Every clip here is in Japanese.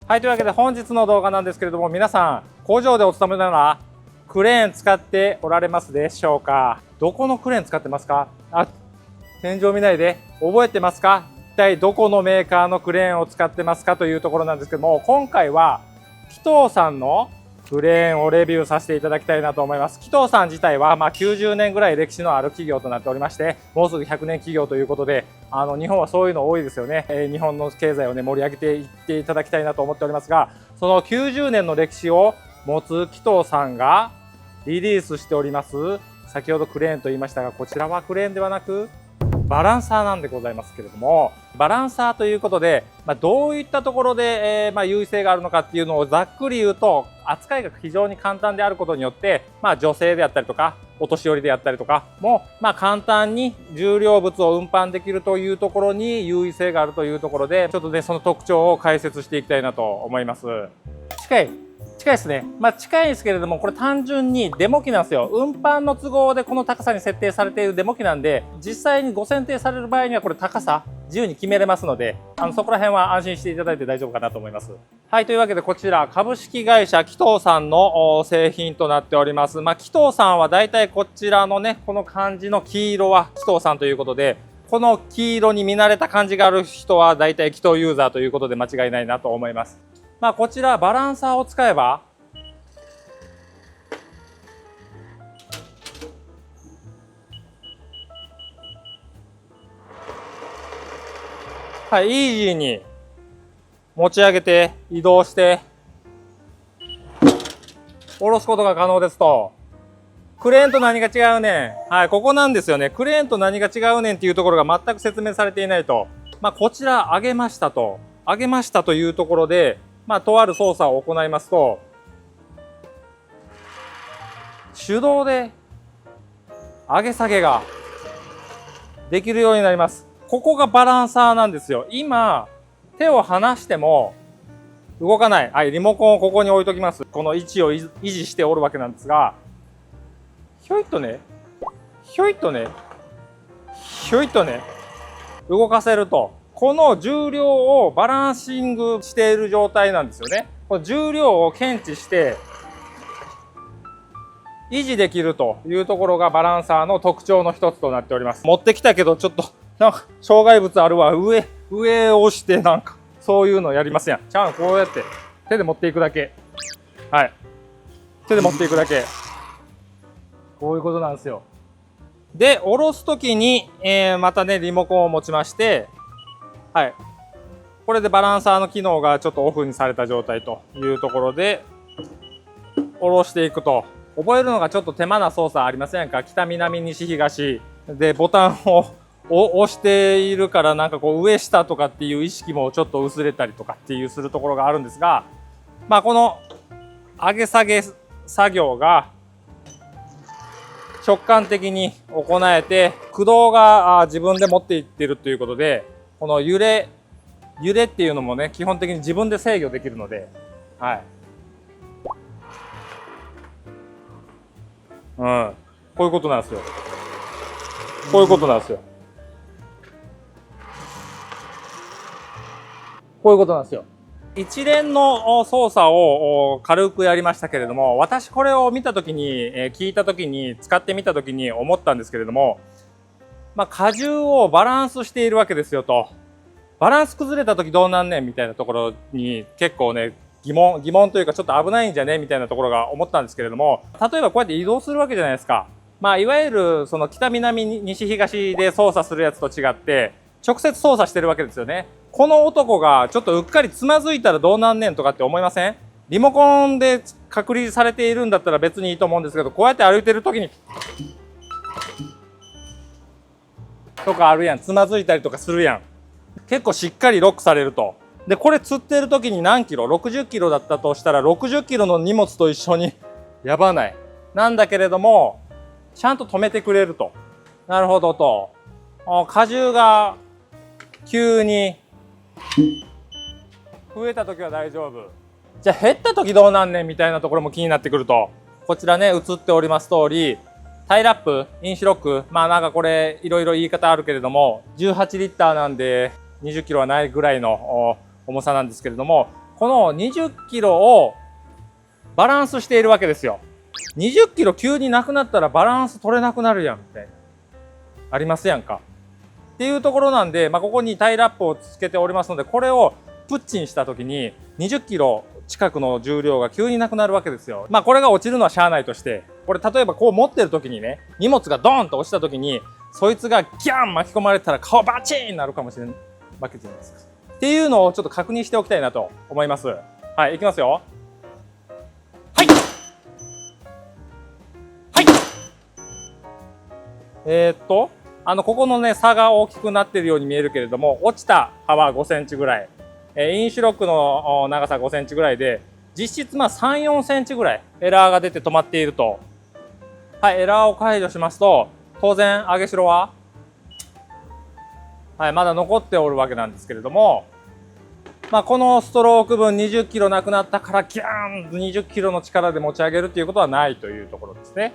はい、というわけで本日の動画なんですけれども、皆さん工場でお勤めならクレーン使っておられますでしょうか？どこのクレーン使ってますか？天井見ないで覚えてますか？一体どこのメーカーのクレーンを使ってますかというところなんですけども、今回は紀藤さんのクレーンをレビューさせていただきたいなと思います。紀藤さん自体は90年ぐらい歴史のある企業となっておりまして、もうすぐ100年企業ということで、日本はそういうの多いですよね。日本の経済をね、盛り上げていっていただきたいなと思っておりますが、その90年の歴史を持つ紀藤さんがリリースしております、先ほどクレーンと言いましたが、こちらはクレーンではなくバランサーなんでございますけれども、バランサーということで、どういったところで、優位性があるのかっていうのをざっくり言うと、扱いが非常に簡単であることによって、女性であったりとかお年寄りであったりとかも、簡単に重量物を運搬できるというところに優位性があるというところで、ちょっとねその特徴を解説していきたいなと思います。近いですね。近いんですけれども、これ単純にデモ機なんですよ。運搬の都合でこの高さに設定されているデモ機なんで、実際にご選定される場合にはこれ高さ自由に決めれますので、そこら辺は安心していただいて大丈夫かなと思います。はい、というわけでこちら株式会社紀藤さんの製品となっております。紀藤さんはだいたいこちらのね、この感じの黄色は紀藤さんということで、この黄色に見慣れた感じがある人はだいたい紀藤ユーザーということで間違いないなと思います。こちらバランサーを使えばはい、イージーに持ち上げて移動して下ろすことが可能ですと。クレーンと何が違うねん。はい、ここなんですよね。クレーンと何が違うねんっていうところが全く説明されていないと。こちら上げましたと。上げましたというところで、とある操作を行いますと、手動で上げ下げができるようになります。ここがバランサーなんですよ。今、手を離しても動かない。はい、リモコンをここに置いときます。この位置を維持しておるわけなんですが、ひょいっとね、ひょいっとね、ひょいっとね、動かせると。この重量をバランシングしている状態なんですよね。この重量を検知して維持できるというところがバランサーの特徴の一つとなっております。持ってきたけどちょっとなんか障害物あるわ。上を押してなんかそういうのやりますやん。ちゃんこうやって手で持っていくだけ。はい。手で持っていくだけ。こういうことなんですよ。で、下ろすときに、またねリモコンを持ちまして、はい。これでバランサーの機能がちょっとオフにされた状態というところで下ろしていくと。覚えるのがちょっと手間な操作ありませんか？北南西東でボタンを押しているから、なんかこう上下とかっていう意識もちょっと薄れたりとかっていうするところがあるんですが、この上げ下げ作業が直感的に行えて、駆動が自分で持っていっているということで、この揺れっていうのもね基本的に自分で制御できるので、はい、こういうことなんですよ。こういうことなんですよ。こういうことなんですよ。一連の操作を軽くやりましたけれども、私これを見たときに、聞いたときに、使ってみたときに思ったんですけれども、荷重をバランスしているわけですよと。バランス崩れたときどうなんねんみたいなところに結構ね、疑問というかちょっと危ないんじゃねみたいなところが思ったんですけれども、例えばこうやって移動するわけじゃないですか。いわゆるその北南西東で操作するやつと違って、直接操作してるわけですよね。この男がちょっとうっかりつまずいたらどうなんねんとかって思いません？リモコンで隔離されているんだったら別にいいと思うんですけど、こうやって歩いてる時にとかあるやん。つまずいたりとかするやん。結構しっかりロックされると。で、これ釣ってる時に何キロ ?60 キロだったとしたら、60キロの荷物と一緒にやばない。なんだけれども、ちゃんと止めてくれると。なるほどと。荷重が急に増えた時は大丈夫。じゃあ減った時どうなんねんみたいなところも気になってくると。こちらね、映っております通り、タイラップ、インシュロック、なんかこれいろいろ言い方あるけれども、18リッターなんで20キロはないぐらいの重さなんですけれども、この20キロをバランスしているわけですよ。20キロ急になくなったらバランス取れなくなるやんみたいな。ありますやんか。っていうところなんで、ここにタイラップをつけておりますので、これをプッチンした時に20キロ近くの重量が急になくなるわけですよ。これが落ちるのはしゃあないとして、これ例えばこう持ってる時にね、荷物がドーンと落ちた時に、そいつがギャン巻き込まれたら顔バチーンになるかもしれないわけじゃないですか。っていうのをちょっと確認しておきたいなと思います。はい、いきますよ。はい。はい。ここのね、差が大きくなっているように見えるけれども、落ちた幅5センチぐらい、インシュロックの長さ5センチぐらいで、実質3、4センチぐらいエラーが出て止まっていると。はい、エラーを解除しますと、当然、上げしろは、はい、まだ残っておるわけなんですけれども、このストローク分20キロなくなったから、ギャーン20キロの力で持ち上げるっていうことはないというところですね。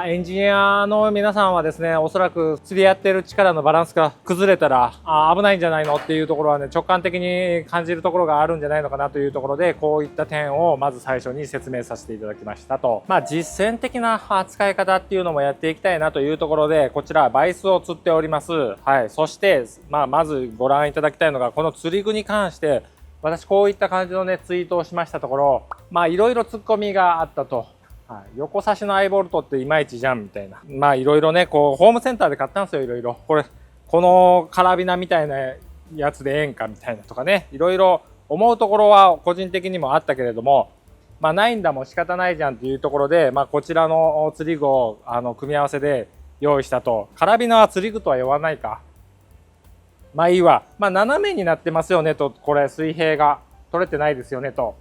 エンジニアの皆さんはですね、おそらく釣りやってる力のバランスが崩れたら危ないんじゃないのっていうところはね、直感的に感じるところがあるんじゃないのかなというところで、こういった点をまず最初に説明させていただきましたと。実践的な扱い方っていうのもやっていきたいなというところで、こちらバイスを釣っております。はい。そして、まずご覧いただきたいのが、この釣り具に関して、私こういった感じのね、ツイートをしましたところ、いろいろツッコミがあったと。はい、横差しのアイボルトっていまいちじゃんみたいな。いろいろね、ホームセンターで買ったんですよ、いろいろ。このカラビナみたいなやつでええんかみたいなとかね。いろいろ思うところは個人的にもあったけれども、ないんだもん仕方ないじゃんっていうところで、こちらの釣り具を組み合わせで用意したと。カラビナは釣り具とは言わないか。いいわ。斜めになってますよねと、これ水平が取れてないですよねと。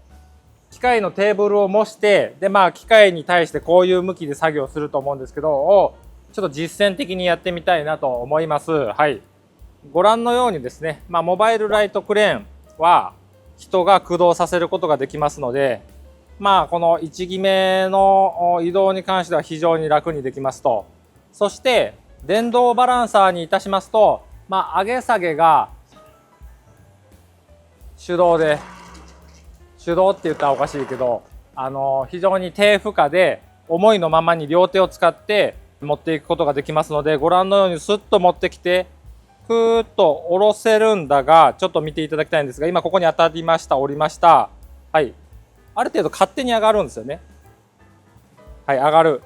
機械のテーブルを模して、で、機械に対してこういう向きで作業すると思うんですけど、ちょっと実践的にやってみたいなと思います。はい。ご覧のようにですね、モバイルライトクレーンは人が駆動させることができますので、この位置決めの移動に関しては非常に楽にできますと。そして、電動バランサーにいたしますと、上げ下げが手動で、手動って言ったらおかしいけど、非常に低負荷で重いのままに両手を使って持っていくことができますので、ご覧のようにスッと持ってきて、ふーっと下ろせるんだが、ちょっと見ていただきたいんですが、今ここに当たりました、降りました。はい。ある程度勝手に上がるんですよね。はい、上がる。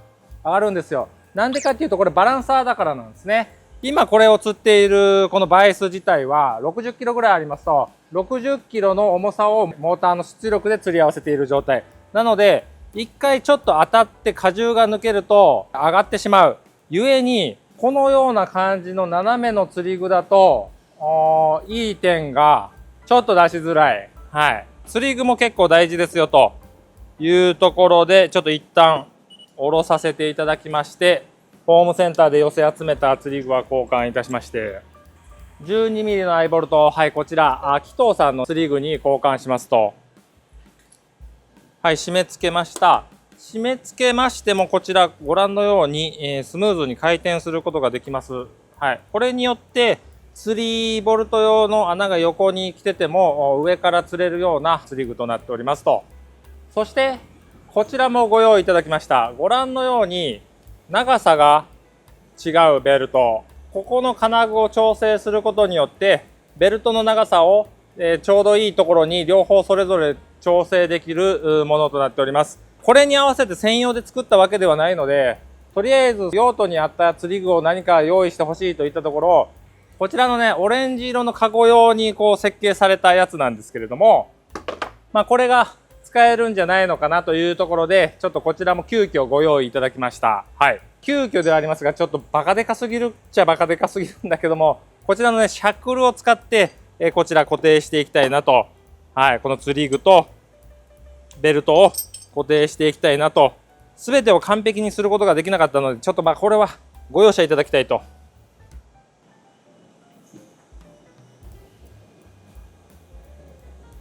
上がるんですよ。なんでかっていうと、これバランサーだからなんですね。今これを釣っているこのバイス自体は60キロぐらいありますと、60キロの重さをモーターの出力で釣り合わせている状態。なので、一回ちょっと当たって荷重が抜けると上がってしまう。ゆえに、このような感じの斜めの釣り具だと、いい点がちょっと出しづらい。はい。釣り具も結構大事ですよというところで、ちょっと一旦下ろさせていただきまして、ホームセンターで寄せ集めた釣り具は交換いたしまして、12ミリのアイボルト、はい、こちら、紀藤さんの釣り具に交換しますと、はい、締め付けました。締め付けましても、こちらご覧のように、スムーズに回転することができます。はい。これによって、釣りボルト用の穴が横に来てても、上から釣れるような釣り具となっておりますと。そして、こちらもご用意いただきました。ご覧のように、長さが違うベルト。ここの金具を調整することによって、ベルトの長さを、ちょうどいいところに両方それぞれ調整できるものとなっております。これに合わせて専用で作ったわけではないので、とりあえず用途に合った釣り具を何か用意してほしいといったところ、こちらのね、オレンジ色のカゴ用にこう設計されたやつなんですけれども、これが使えるんじゃないのかなというところで、ちょっとこちらも急遽ご用意いただきました。はい。急遽ではありますが、ちょっとバカでかすぎるっちゃバカでかすぎるんだけども、こちらのね、シャックルを使って、こちら固定していきたいなと。はい。この釣り具とベルトを固定していきたいなと。すべてを完璧にすることができなかったので、ちょっとこれはご容赦いただきたいと。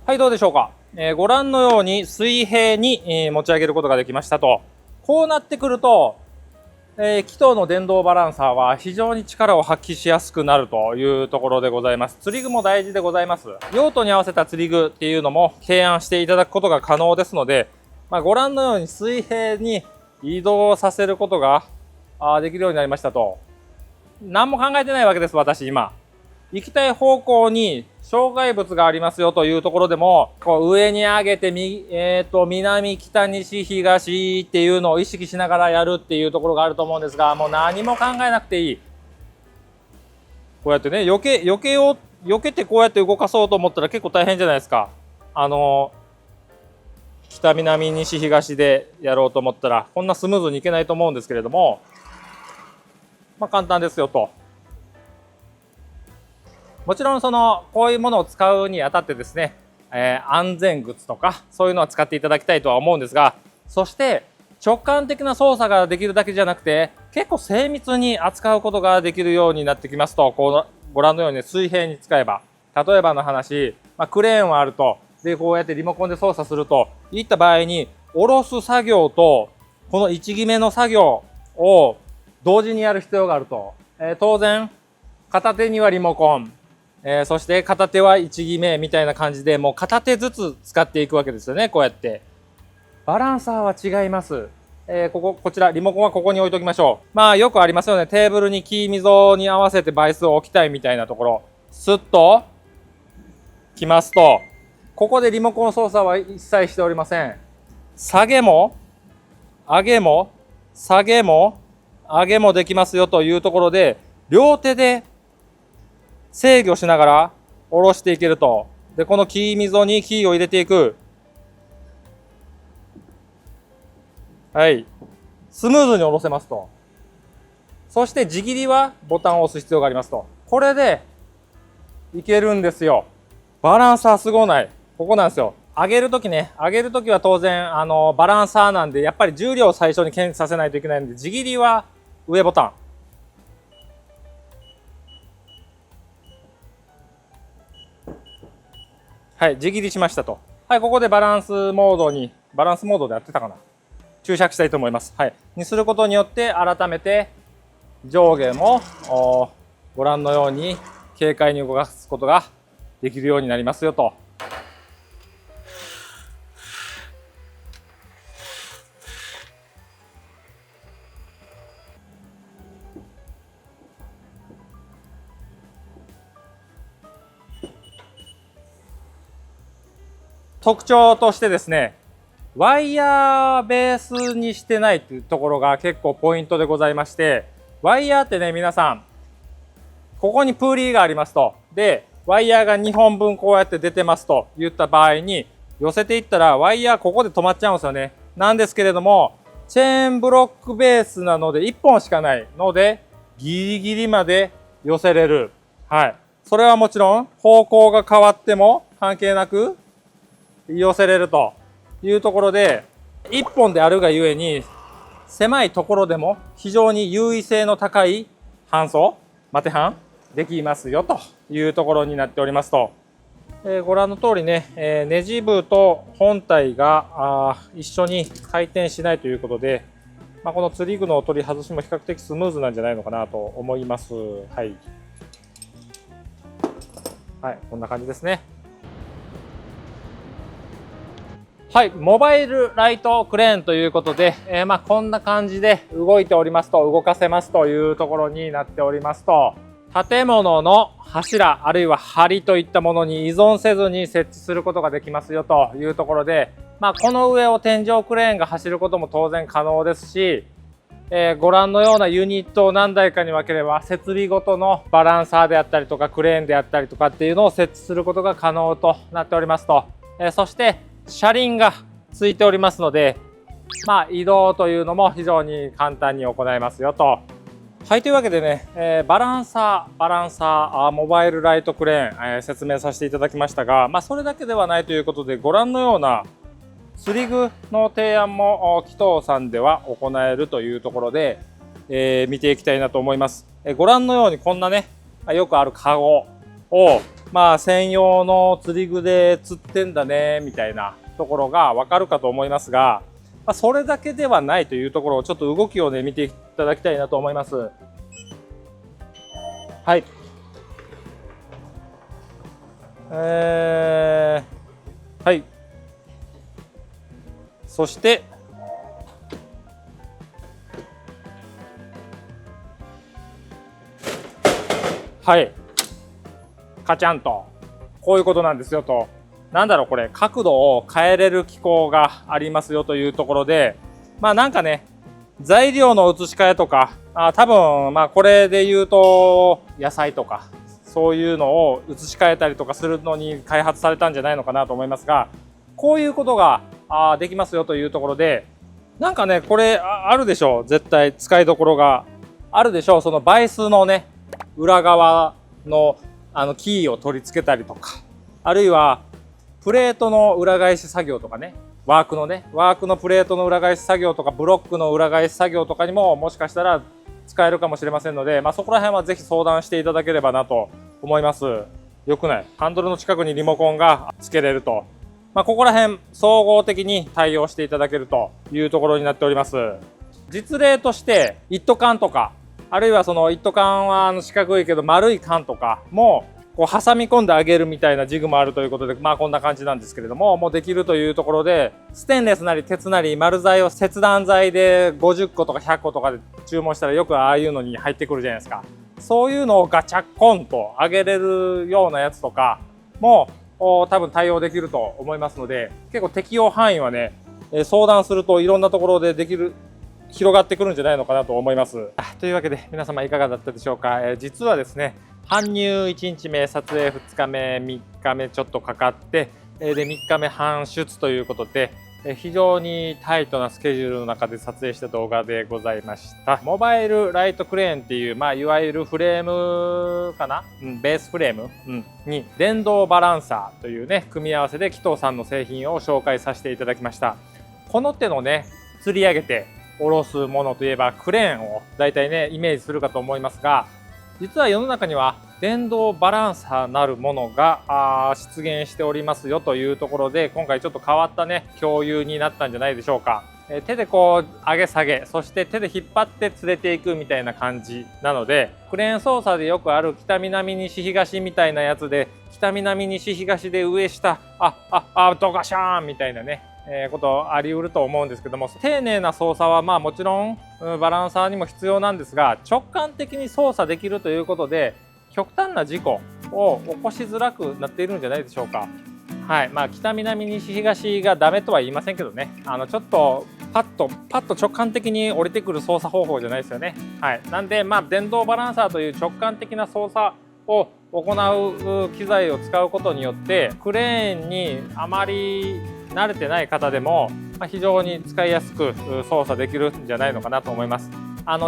はい、どうでしょうか。ご覧のように水平に持ち上げることができましたと。こうなってくると、気筒の電動バランサーは非常に力を発揮しやすくなるというところでございます。釣り具も大事でございます。用途に合わせた釣り具っていうのも提案していただくことが可能ですので、ご覧のように水平に移動させることができるようになりましたと。何も考えてないわけです、私今。行きたい方向に障害物がありますよというところでも、こう上に上げて南、北、西、東っていうのを意識しながらやるっていうところがあると思うんですが、もう何も考えなくていい。こうやってね、避けてこうやって動かそうと思ったら結構大変じゃないですか。北、南、西、東でやろうと思ったら、こんなスムーズにいけないと思うんですけれども、簡単ですよと。もちろんこういうものを使うにあたってですね、安全靴とかそういうのは使っていただきたいとは思うんですが、そして直感的な操作ができるだけじゃなくて、結構精密に扱うことができるようになってきますと、ご覧のように水平に使えば、例えばの話、クレーンはあると、で、こうやってリモコンで操作するといった場合に、下ろす作業とこの位置決めの作業を同時にやる必要があると。当然、片手にはリモコン、そして片手は位置決めみたいな感じで、もう片手ずつ使っていくわけですよね、こうやって。バランサーは違います。こちら、リモコンはここに置いときましょう。よくありますよね。テーブルにキー溝に合わせて倍数を置きたいみたいなところ。スッと、来ますと、ここでリモコン操作は一切しておりません。下げも、上げも、下げも、上げもできますよというところで、両手で制御しながら下ろしていけると。で、このキー溝にキーを入れていく。はい。スムーズに下ろせますと。そして地切りはボタンを押す必要がありますと。これでいけるんですよ。バランサーすごない。ここなんですよ。上げるときは当然、バランサーなんで、やっぱり重量を最初に検知させないといけないんで、地切りは上ボタン。はい、地切りしましたと。はい、ここでバランスモードでやってたかな。注釈したいと思います。はい。にすることによって、改めて上下もご覧のように軽快に動かすことができるようになりますよと。特徴としてですね、ワイヤーベースにしてないっていうところが結構ポイントでございまして、ワイヤーってね、皆さん、ここにプーリーがありますと。で、ワイヤーが2本分こうやって出てますと言った場合に、寄せていったらワイヤーここで止まっちゃうんですよね。なんですけれども、チェーンブロックベースなので1本しかないので、ギリギリまで寄せれる。はい。それはもちろん、方向が変わっても関係なく、寄せれるというところで、1本であるがゆえに、狭いところでも非常に優位性の高い搬送、マテハンできますよというところになっておりますと。ご覧の通りね、ネジ部と本体が一緒に回転しないということで、この釣り具の取り外しも比較的スムーズなんじゃないのかなと思います。はい。はい、こんな感じですね。はい、モバイルライトクレーンということで、こんな感じで動いておりますと、動かせますというところになっておりますと、建物の柱あるいは梁といったものに依存せずに設置することができますよというところで、この上を天井クレーンが走ることも当然可能ですし、ご覧のようなユニットを何台かに分ければ設備ごとのバランサーであったりとかクレーンであったりとかっていうのを設置することが可能となっておりますと、そして車輪がついておりますので、移動というのも非常に簡単に行えますよと。はい、というわけでね、バランサー、モバイルライトクレーン、説明させていただきましたが、それだけではないということで、ご覧のような釣り具の提案も紀藤さんでは行えるというところで、見ていきたいなと思います。ご覧のようにこんなね、よくあるカゴを、専用の釣り具で釣ってんだねみたいなところがわかるかと思いますが、それだけではないというところをちょっと動きをね見ていただきたいなと思います。はい。はい。そしてはい、カチャンとこういうことなんですよと。なんだろうこれ、角度を変えれる機構がありますよというところで、なんかね、材料の移し替えとか、多分これで言うと野菜とかそういうのを移し替えたりとかするのに開発されたんじゃないのかなと思いますが、こういうことができますよというところで、なんかねこれあるでしょう、絶対使いどころがあるでしょう。そのバイスのね裏側のキーを取り付けたりとか、あるいはプレートの裏返し作業とかね、ワークのプレートの裏返し作業とかブロックの裏返し作業とかにももしかしたら使えるかもしれませんので、そこら辺はぜひ相談していただければなと思います。よくない？ハンドルの近くにリモコンが付けれると、ここら辺総合的に対応していただけるというところになっております。実例として一斗缶とか、あるいはその一斗缶は四角いけど丸い缶とかもこう挟み込んであげるみたいなジグもあるということで、こんな感じなんですけれども、もうできるというところで、ステンレスなり鉄なり丸材を切断材で50個とか100個とかで注文したらよくああいうのに入ってくるじゃないですか。そういうのをガチャコンと上げれるようなやつとかも多分対応できると思いますので、結構適用範囲はね、相談するといろんなところでできる広がってくるんじゃないのかなと思います。というわけで皆様いかがだったでしょうか。実はですね、搬入1日目、撮影2日目、3日目ちょっとかかって、で3日目搬出ということで、非常にタイトなスケジュールの中で撮影した動画でございました。モバイルライトクレーンっていう、いわゆるフレームかな、ベースフレーム、に電動バランサーというね組み合わせで紀藤さんの製品を紹介させていただきました。この手のね吊り上げて下ろすものといえばクレーンを大体ねイメージするかと思いますが、実は世の中には電動バランサーなるものが出現しておりますよというところで、今回ちょっと変わったね共有になったんじゃないでしょうか。手でこう上げ下げ、そして手で引っ張って連れていくみたいな感じなので、クレーン操作でよくある北南西東みたいなやつで、北南西東で上下ドカシャーンみたいなねことあり得ると思うんですけども、丁寧な操作はもちろんバランサーにも必要なんですが、直感的に操作できるということで極端な事故を起こしづらくなっているんじゃないでしょうか。はい、北南西東がダメとは言いませんけどね、ちょっとパッと直感的に降りてくる操作方法じゃないですよね。はい、なんで電動バランサーという直感的な操作を行う機材を使うことによって、クレーンにあまり慣れてない方でも非常に使いやすく操作できるんじゃないのかなと思います。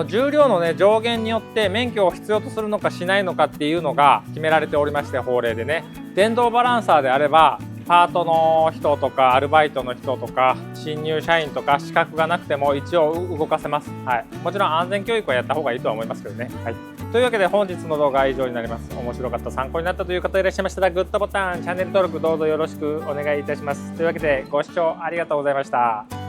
重量のね上限によって免許を必要とするのかしないのかっていうのが決められておりまして、法令でね、電動バランサーであればパートの人とかアルバイトの人とか新入社員とか資格がなくても一応動かせます。はい、もちろん安全教育はやった方がいいとは思いますけどね。はい、というわけで本日の動画は以上になります。面白かった、参考になったという方いらっしゃいましたらグッドボタン、チャンネル登録どうぞよろしくお願いいたします。というわけでご視聴ありがとうございました。